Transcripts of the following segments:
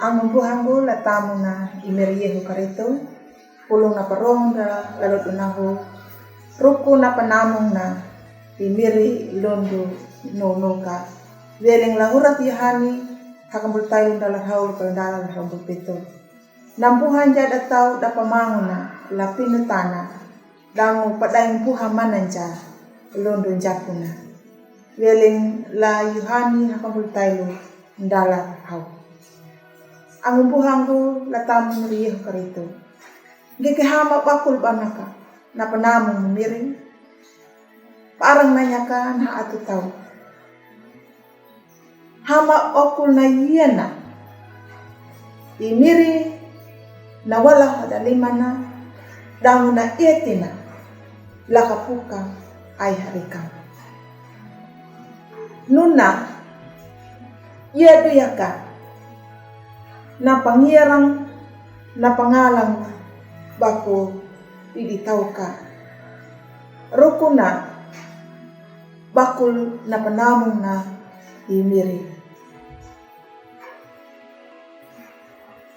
Ang buhango latamu na imeriyehu karito, pulong na paronda lalot unahu, ruko na panamong na imiri londo nonoka, weleng lahurat yahani hakambul tayo dalahaw pandalan hakambul pito. Nambuhan jada tau dapamangon na lapin tanah, dangu padayang buha mananja londo japuna, weleng la yuhani hakambul tayo dalan haw. Ang buhango latamu riyehu karito. Gigihama bakul banaka na panamong miring. Parang nanyaka na atu tau. Hama okul na yena. Imiri na wala hadalima na dangu na etina lakapuka ay harikam. Nuna yedu yaka na pangirang na pangalang bako iditaw ka. Rukuna bakul na panamong na imiri.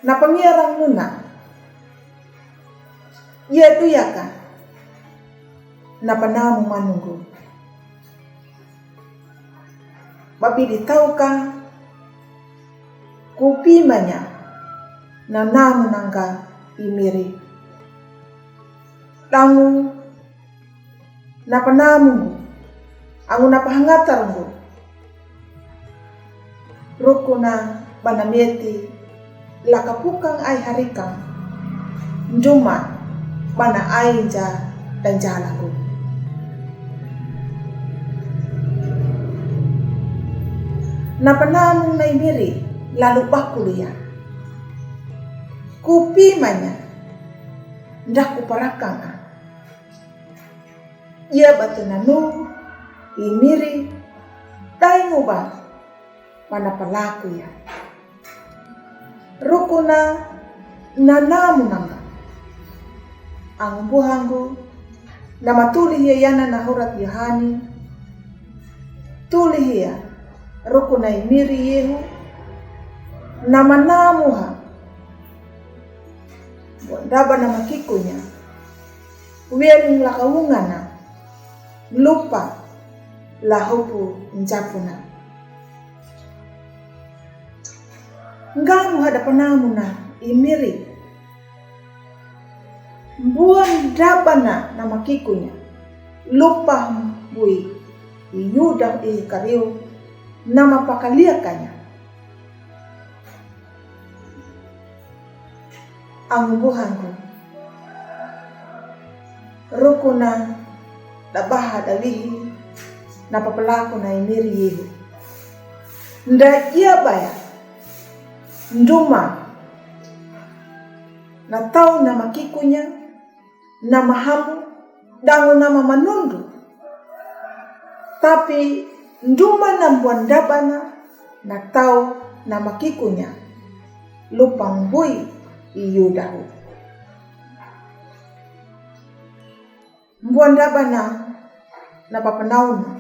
Na pangirang nuna yedu yaka na panamong manunggo. Babiditaw ka kupimanya na namu nangga imiri. Tangu na panamu angu na pahangatarungu ruko na banameti lakapukang ay harikang njuma bana ainja dan jalaku. Na panamu na imiri lalu bakuliya. Kupimanya ndak kuparakang a. Ia batu nanu imiri dai nguba mana pelaku ya. Rukuna nanamu nanga. Ang buhangu nama tuli hiya yana na hurat Yohani. Tuli hiya rukuna imiri yehu nama namuha. Daba nama kikunya. Wiering lakawungana. Lupa lahupu njapuna. Ngamu hadapanamu na imiri. Buan dabana nama kikunya. Lupa bui iyudah kariu nama pakaliakanya. Ang buhango rukuna dabaha dalihi na papalaku na imiri yehu. Nda iya baya nduma na tau nama kikunya nama hamu dangu nama manundu. Tapi nduma na mbwandabana na tau nama kikunya lupang bui iyudahu. Mbwandabana na papanauna.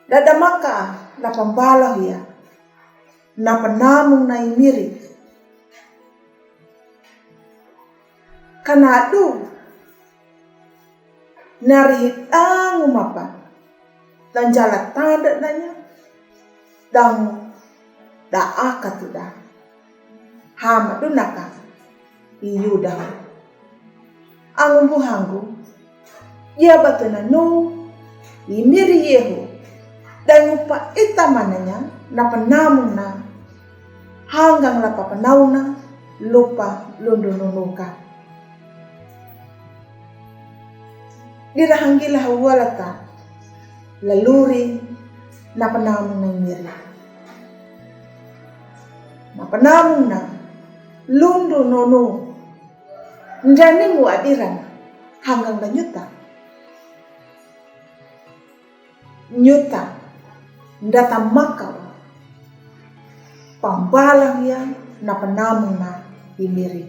Dadamaka na pambalah ya. Na panamong na imiri. Kanadu narihit ang umapa. Dan jalat tanda nanya. Dangu daaka tudah. Hama dunaka iyudahu. Ang buhangu ia batu nanu imiri yehu dan upa itamananya na panamong na hanggang lapa panauna lupa lundununuka. Dirahanggilah walata laluri na panamong na imiri. Na panamong na lundu nono njani mu adiran hanggang banyuta nyuta ndata makau pambalang yang na panamong na imiri.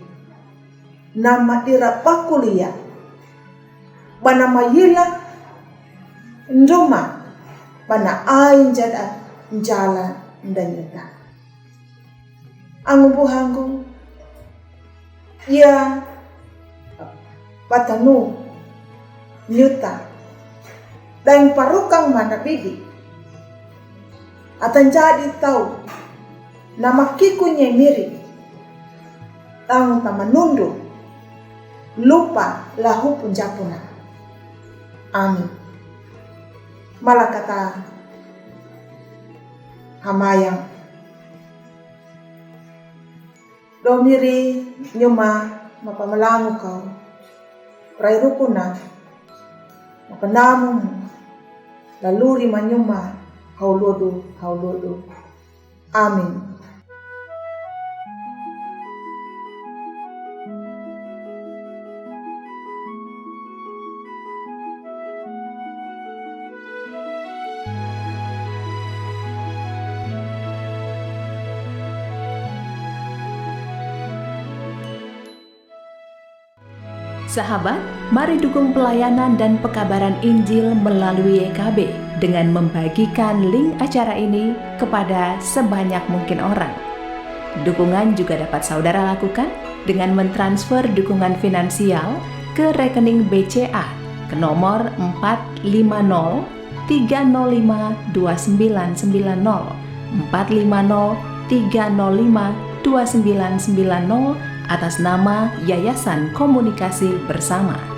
Na madira pakulia bana mayila njoma bana ain jadat jalan dan nyata. Ang buhangku ia batanu nyuta dan parukang mana bibi atan jadi tahu nama kikunya mirip tang tamanundu lupa lahu pun japuna. Amin. Malah kata hamayang domiri nyuma mapamalangu kau prai rukuna mapanamu laluri manyuma haulodo. Amin. Sahabat, mari dukung pelayanan dan pekabaran Injil melalui YKB dengan membagikan link acara ini kepada sebanyak mungkin orang. Dukungan juga dapat saudara lakukan dengan mentransfer dukungan finansial ke rekening BCA ke nomor 450-305-2990 450-305-2990 atas nama Yayasan Komunikasi Bersama.